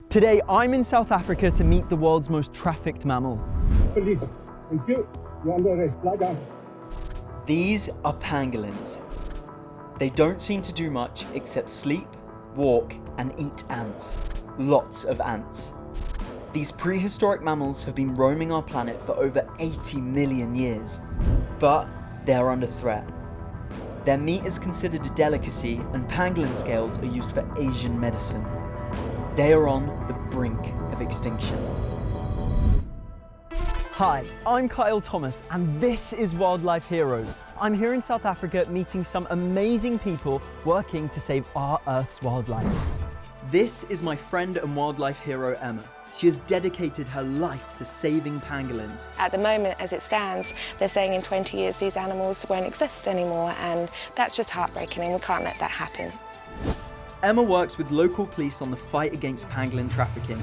Today, I'm in South Africa to meet the world's most trafficked mammal. Police, thank you. You're under arrest. Lie down. These are pangolins. They don't seem to do much except sleep, walk, and eat ants. Lots of ants. These prehistoric mammals have been roaming our planet for over 80 million years, but they're under threat. Their meat is considered a delicacy, and pangolin scales are used for Asian medicine. They are on the brink of extinction. Hi, I'm Kyle Thomas, and this is Wildlife Heroes. I'm here in South Africa meeting some amazing people working to save our Earth's wildlife. This is my friend and wildlife hero, Emma. She has dedicated her life to saving pangolins. At the moment, as it stands, they're saying in 20 years these animals won't exist anymore, and that's just heartbreaking, and we can't let that happen. Emma works with local police on the fight against pangolin trafficking.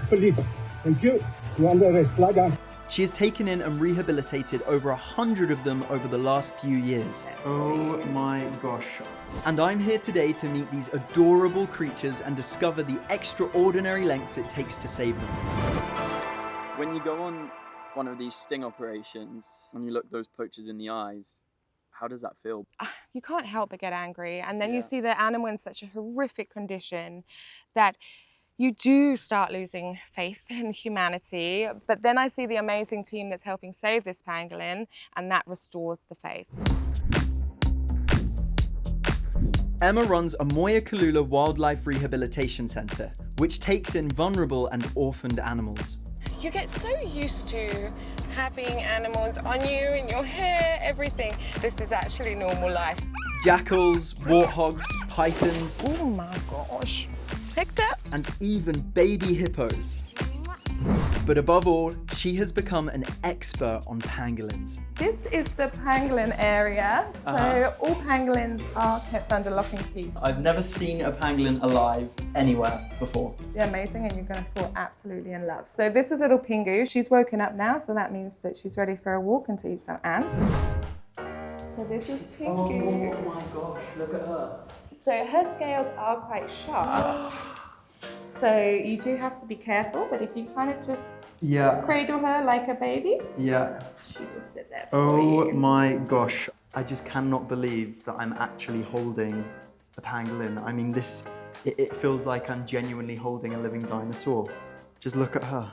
Police, thank you. You're under arrest. Lie down. She has taken in and rehabilitated over 100 of them over the last few years. Oh my gosh. And I'm here today to meet these adorable creatures and discover the extraordinary lengths it takes to save them. When you go on one of these sting operations and you look those poachers in the eyes, how does that feel? You can't help but get angry, and then you see the animal in such a horrific condition that you do start losing faith in humanity. But then I see the amazing team that's helping save this pangolin, and that restores the faith. Emma runs Umoya Khulula Wildlife Rehabilitation Centre, which takes in vulnerable and orphaned animals. You get so used to having animals on you, in your hair, everything. This is actually normal life. Jackals, warthogs, pythons. Oh my gosh. Picked up. And even baby hippos. But above all, she has become an expert on pangolins. This is the pangolin area. So all pangolins are kept under lock and key. I've never seen a pangolin alive anywhere before. They're amazing, and you're going to fall absolutely in love. So this is little Pingu. She's woken up now, so that means that she's ready for a walk and to eat some ants. So this is Pingu. Oh my gosh, look at her. So her scales are quite sharp. So you do have to be careful, but if you kind of just cradle her like a baby, she will sit there for you. Oh my gosh. I just cannot believe that I'm actually holding a pangolin. I mean, it feels like I'm genuinely holding a living dinosaur. Just look at her.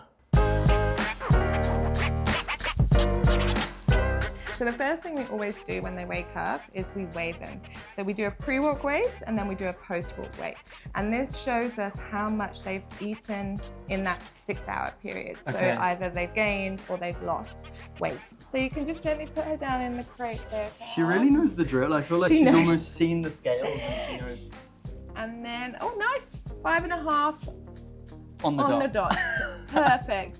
So the first thing we always do when they wake up is we weigh them. So we do a pre-walk weight and then we do a post-walk weight. And this shows us how much they've eaten in that 6-hour period. So either they've gained or they've lost weight. So you can just gently put her down in the crate there. She really knows the drill. I feel like she's almost seen the scales and she knows. And then, oh nice, 5.5 on the dot. Perfect.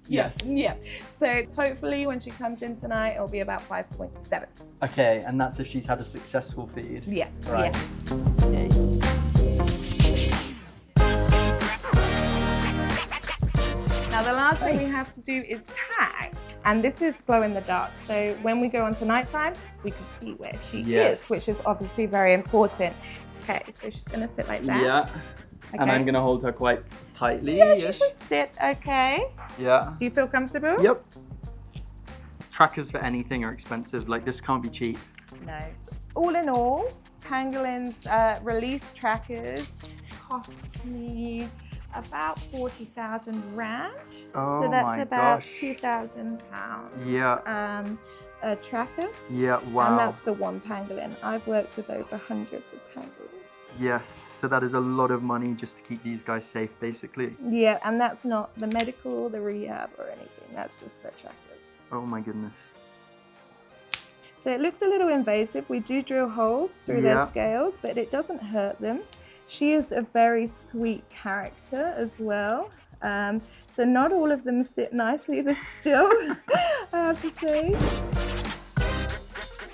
Yes. Yeah. So hopefully when she comes in tonight, it'll be about 5.7. Okay, and that's if she's had a successful feed. Yes. Right. Yes. Okay. Now the last thing we have to do is tags, and this is glow in the dark. So when we go on to nighttime, we can see where she is, which is obviously very important. Okay, so she's gonna sit like that. Yeah. Okay. And I'm gonna hold her quite tightly. Yeah, she should sit okay. Yeah. Do you feel comfortable? Yep. Trackers for anything are expensive. Like, this can't be cheap. No. All in all, pangolins release trackers cost me about 40,000 rand. Oh, so that's about gosh. £2,000. Yeah. A tracker. Yeah, wow. And that's for one pangolin. I've worked with over hundreds of pangolins. Yes, so that is a lot of money just to keep these guys safe, basically. Yeah, and that's not the medical, the rehab, or anything. That's just the trackers. Oh my goodness. So it looks a little invasive. We do drill holes through their scales, but it doesn't hurt them. She is a very sweet character as well. So not all of them sit nicely still, I have to say.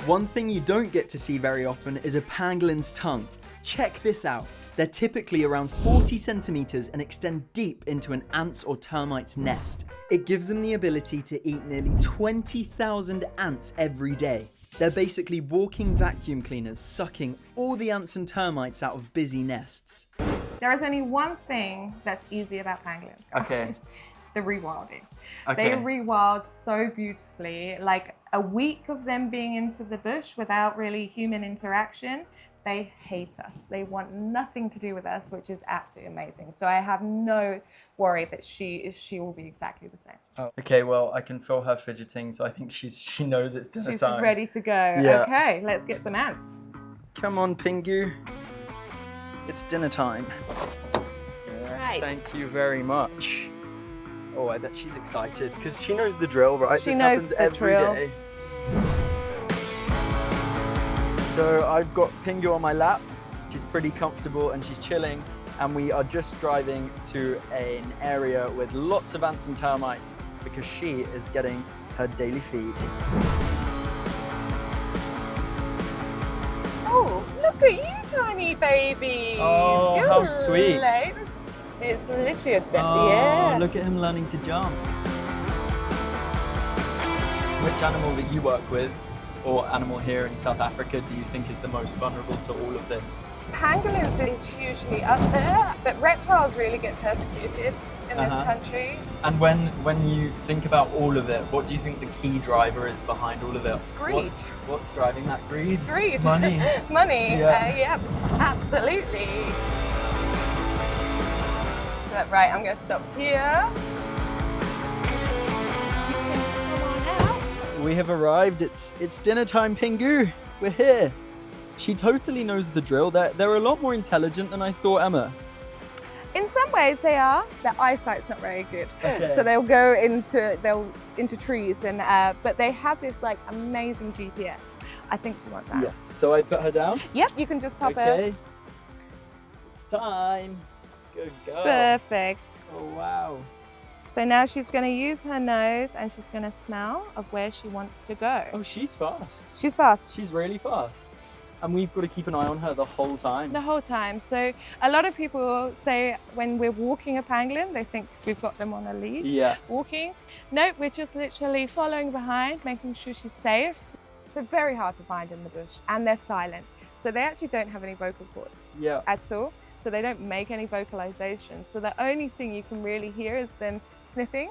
One thing you don't get to see very often is a pangolin's tongue. Check this out. They're typically around 40 centimeters and extend deep into an ant's or termite's nest. It gives them the ability to eat nearly 20,000 ants every day. They're basically walking vacuum cleaners, sucking all the ants and termites out of busy nests. There is only one thing that's easy about pangolins. Okay. The rewilding. Okay. They rewild so beautifully. Like a week of them being into the bush without really human interaction, they hate us. They want nothing to do with us, which is absolutely amazing. So I have no worry that she will be exactly the same. Oh. Okay, well, I can feel her fidgeting, so I think she knows it's dinner time. She's ready to go. Yeah. Okay, let's get some ants. Come on, Pingu. It's dinner time. Right. Thank you very much. Oh, I bet she's excited because she knows the drill, right? She this knows happens the every drill. day. So I've got Pingu on my lap. She's pretty comfortable and she's chilling. And we are just driving to an area with lots of ants and termites because she is getting her daily feed. Oh, look at you, tiny babies. Oh, You're how sweet. late. It's literally a Oh, look at him learning to jump. Which animal that you work with, or animal here in South Africa, do you think is the most vulnerable to all of this? Pangolins is hugely up there, but reptiles really get persecuted in this country. And when you think about all of it, what do you think the key driver is behind all of it? It's greed. What's driving that greed? Greed. Money. Money. Yeah. Yeah, absolutely. Right, I'm going to stop here. Come on out. We have arrived. It's dinner time, Pingu. We're here. She totally knows the drill. They're a lot more intelligent than I thought, Emma. In some ways they are. Their eyesight's not very good. Okay. So they'll go into trees and but they have this like amazing GPS. I think she wants that. Yes. So I put her down. Yep, you can just pop her. Okay. It's time. Good girl. Perfect. Oh wow. So now she's going to use her nose and she's going to smell of where she wants to go. Oh, she's fast. She's fast. She's really fast. And we've got to keep an eye on her the whole time. The whole time. So a lot of people say when we're walking a pangolin, they think we've got them on a lead. Yeah. Walking. Nope, we're just literally following behind, making sure she's safe. So very hard to find in the bush, and they're silent. So they actually don't have any vocal cords at all. So they don't make any vocalizations. So the only thing you can really hear is them sniffing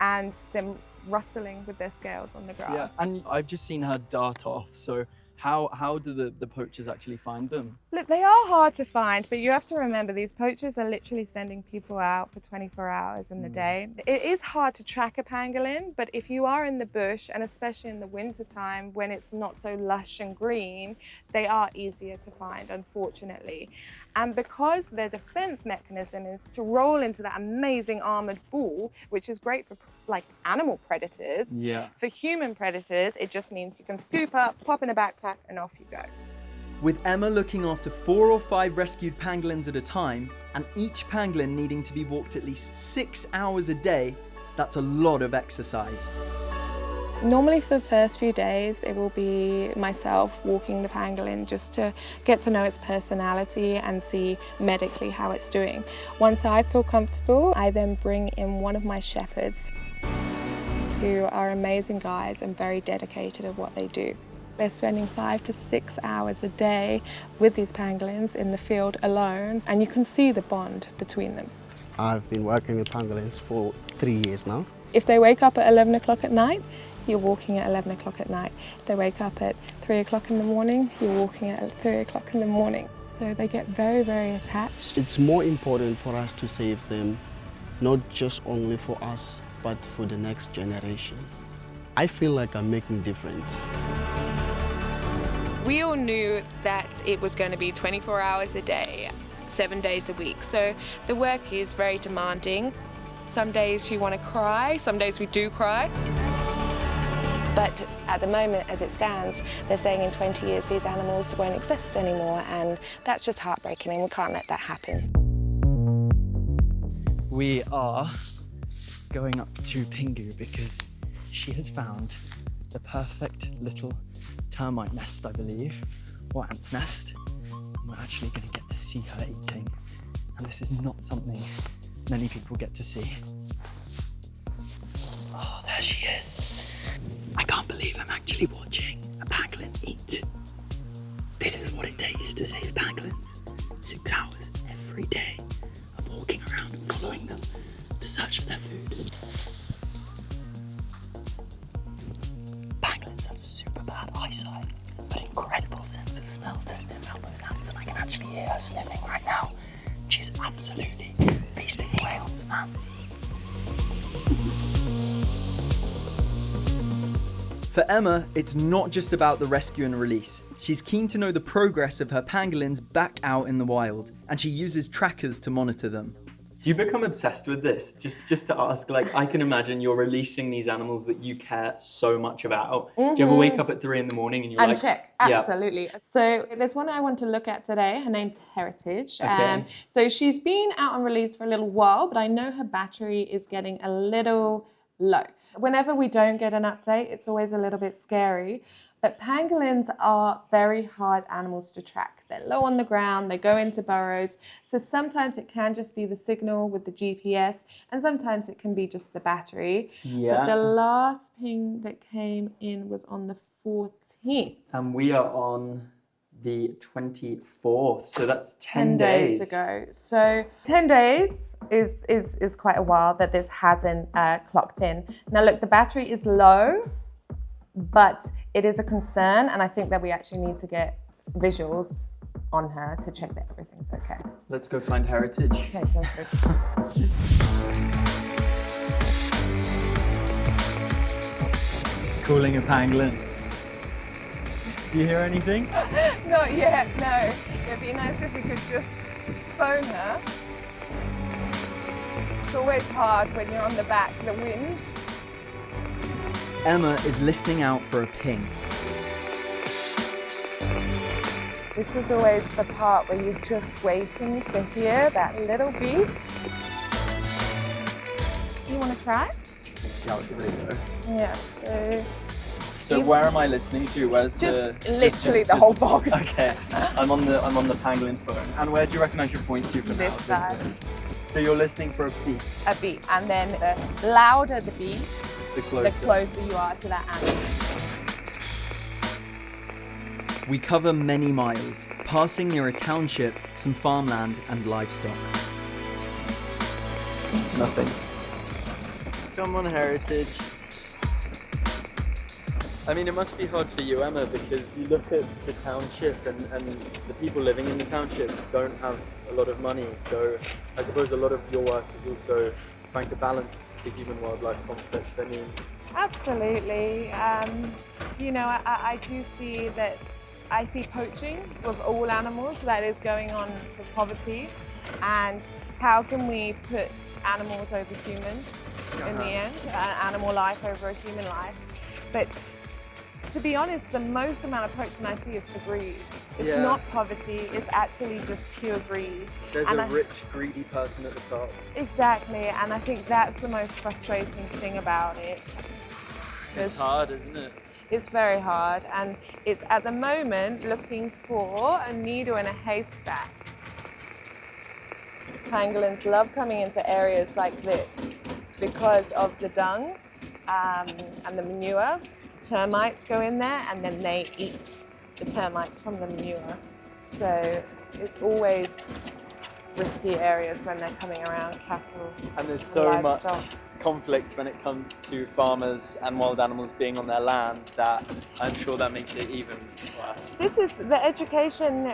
and them rustling with their scales on the grass. Yeah, and I've just seen her dart off. So how do the poachers actually find them? Look, they are hard to find, but you have to remember these poachers are literally sending people out for 24 hours in the day. It is hard to track a pangolin, but if you are in the bush, and especially in the winter time when it's not so lush and green, they are easier to find, unfortunately. And because their defense mechanism is to roll into that amazing armored ball, which is great for like animal predators, for human predators, it just means you can scoop up, pop in a backpack, and off you go. With Emma looking after 4 or 5 rescued pangolins at a time, and each pangolin needing to be walked at least 6 hours a day, that's a lot of exercise. Normally for the first few days, it will be myself walking the pangolin just to get to know its personality and see medically how it's doing. Once I feel comfortable, I then bring in one of my shepherds who are amazing guys and very dedicated at what they do. They're spending 5 to 6 hours a day with these pangolins in the field alone, and you can see the bond between them. I've been working with pangolins for 3 years now. If they wake up at 11 o'clock at night, you're walking at 11 o'clock at night. If they wake up at 3 o'clock in the morning, you're walking at 3 o'clock in the morning. So they get very, very attached. It's more important for us to save them, not just only for us, but for the next generation. I feel like I'm making a difference. We all knew that it was going to be 24 hours a day, 7 days a week. So the work is very demanding. Some days you want to cry, some days we do cry. But at the moment, as it stands, they're saying in 20 years these animals won't exist anymore, and that's just heartbreaking, and we can't let that happen. We are going up to Pingu because she has found the perfect little termite nest, I believe, or ant's nest. And we're actually going to get to see her eating. And this is not something many people get to see. Oh, there she is. I can't believe I'm actually watching a pangolin eat. This is what it takes to save pangolins. 6 hours every every day of walking around and following them to search for their food. Pangolins have super bad eyesight, but incredible sense of smell to sniff out those ants, and I can actually hear her sniffing right now. She's absolutely feasting away on some ants. For Emma, it's not just about the rescue and release. She's keen to know the progress of her pangolins back out in the wild, and she uses trackers to monitor them. Do you become obsessed with this? Just to ask, like, I can imagine you're releasing these animals that you care so much about. Do you ever wake up at 3 in the morning and you're like... check, absolutely. Yeah. So there's one I want to look at today. Her name's Heritage. Okay. So she's been out on release for a little while, but I know her battery is getting a little low. Whenever we don't get an update, it's always a little bit scary. But pangolins are very hard animals to track. They're low on the ground, they go into burrows. So sometimes it can just be the signal with the GPS, and sometimes it can be just the battery. Yeah. But the last ping that came in was on the 14th. And we are on the 24th, so that's 10 days ago. So 10 days is quite a while that this hasn't clocked in. Now look, the battery is low, but it is a concern, and I think that we actually need to get visuals on her to check that everything's okay. Let's go find Heritage. Okay, perfect. Just calling a pangolin. Do you hear anything? Not yet, no. It'd be nice if we could just phone her. It's always hard when you're on the back, the wind. Emma is listening out for a ping. This is always the part where you're just waiting to hear that little beep. You want to try? Yeah, I'll give it a go. Yeah, So where am I listening to? Where's the... Literally the whole box. Okay, I'm on the pangolin phone. And where do you reckon I should point to for This now? side. So you're listening for a beep, A beep, and then the louder the beep, the closer. the closer you are to that animal. We cover many miles, passing near a township, some farmland and livestock. Nothing. Come on, Heritage. I mean, it must be hard for you, Emma, because you look at the township and the people living in the townships don't have a lot of money. So I suppose a lot of your work is also trying to balance the human-wildlife conflict. I mean... Absolutely. You know, I do see that I see poaching with all animals that is going on for poverty. And how can we put animals over humans in the end? Animal life over a human life. But to be honest, the most amount of poaching I see is for greed. It's not poverty, it's actually just pure greed. There's a rich, greedy person at the top. Exactly, and I think that's the most frustrating thing about it. It's hard, isn't it? It's very hard, and it's at the moment looking for a needle in a haystack. Pangolins love coming into areas like this because of the dung and the manure. Termites go in there and then they eat the termites from the manure. So it's always risky areas when they're coming around cattle. And there's so much conflict when it comes to farmers and wild animals being on their land that I'm sure that makes it even worse. This is the education,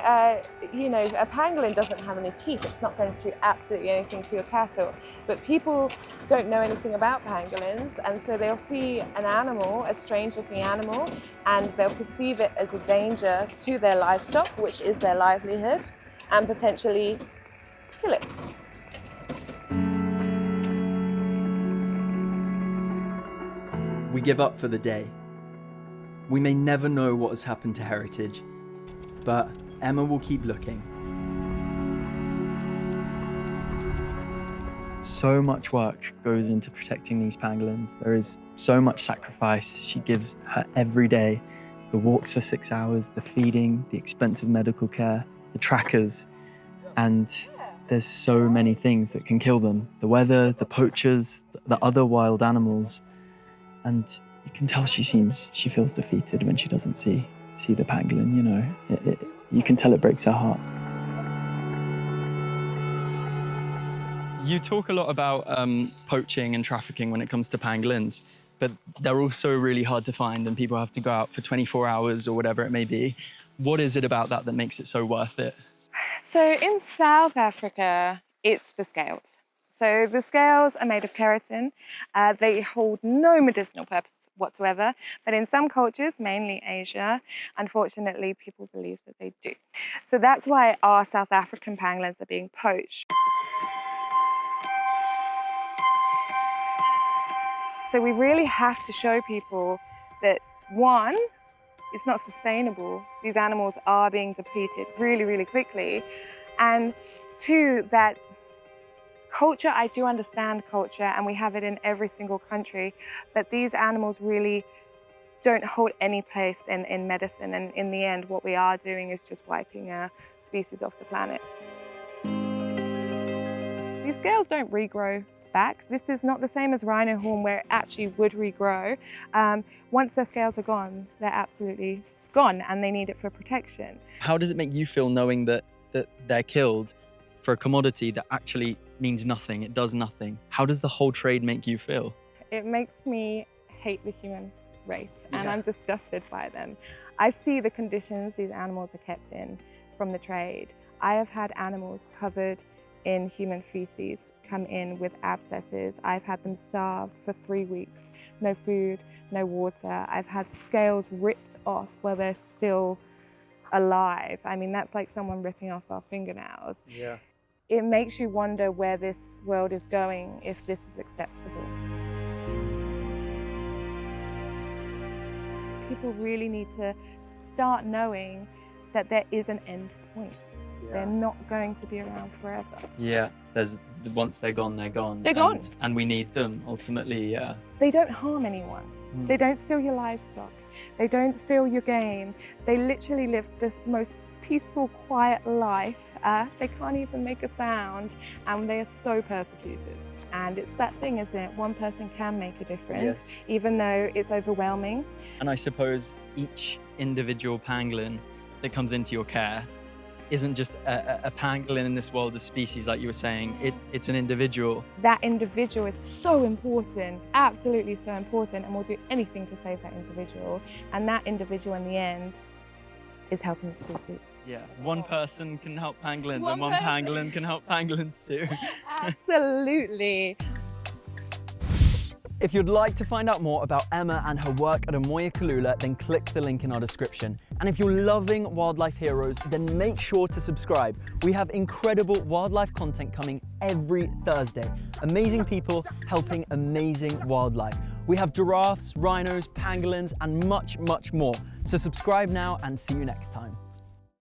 you know, a pangolin doesn't have any teeth. It's not going to do absolutely anything to your cattle. But people don't know anything about pangolins, and so they'll see an animal, a strange looking animal, and they'll perceive it as a danger to their livestock, which is their livelihood, and potentially kill it. We give up for the day. We may never know what has happened to Heritage, but Emma will keep looking. So much work goes into protecting these pangolins. There is so much sacrifice she gives her every day. The walks for 6 hours, the feeding, the expensive medical care, the trackers, and there's so many things that can kill them. The weather, the poachers, the other wild animals. And you can tell she feels defeated when she doesn't see the pangolin, you know. You can tell it breaks her heart. You talk a lot about poaching and trafficking when it comes to pangolins, but they're also really hard to find and people have to go out for 24 hours or whatever it may be. What is it about that that makes it so worth it? So in South Africa, it's the scales. So the scales are made of keratin. They hold no medicinal purpose whatsoever, but in some cultures, mainly Asia, unfortunately, people believe that they do. So that's why our South African pangolins are being poached. So we really have to show people that, one, it's not sustainable. These animals are being depleted really, really quickly. And two, that culture, I do understand culture, and we have it in every single country, but these animals really don't hold any place in medicine. And in the end, what we are doing is just wiping a species off the planet. These scales don't regrow back. This is not the same as rhino horn where it actually would regrow. Once their scales are gone, they're absolutely gone and they need it for protection. How does it make you feel knowing that they're killed for a commodity that actually means nothing, it does nothing? How does the whole trade make you feel? It makes me hate the human race and I'm disgusted by them. I see the conditions these animals are kept in from the trade. I have had animals covered in human feces come in with abscesses. I've had them starved for 3 weeks, no food, no water. I've had scales ripped off while they're still alive. I mean, that's like someone ripping off our fingernails. Yeah. It makes you wonder where this world is going if this is acceptable. People really need to start knowing that there is an end point. Yeah. They're not going to be around forever. Yeah, once they're gone, they're gone. They're gone. And we need them, ultimately, yeah. They don't harm anyone. They don't steal your livestock. They don't steal your game. They literally live the most peaceful, quiet life. They can't even make a sound, and they are so persecuted. And it's that thing, isn't it? One person can make a difference, even though it's overwhelming. And I suppose each individual pangolin that comes into your care isn't just a pangolin in this world of species, like you were saying. It's an individual. That individual is so important, absolutely so important, and we'll do anything to save that individual. And that individual, in the end, is helping the species. Yeah, one person can help pangolins, and one pangolin can help pangolins too. Absolutely. If you'd like to find out more about Emma and her work at Umoya, Khulula, then click the link in our description. And if you're loving Wildlife Heroes, then make sure to subscribe. We have incredible wildlife content coming every Thursday. Amazing people helping amazing wildlife. We have giraffes, rhinos, pangolins, and much, much more. So subscribe now and see you next time.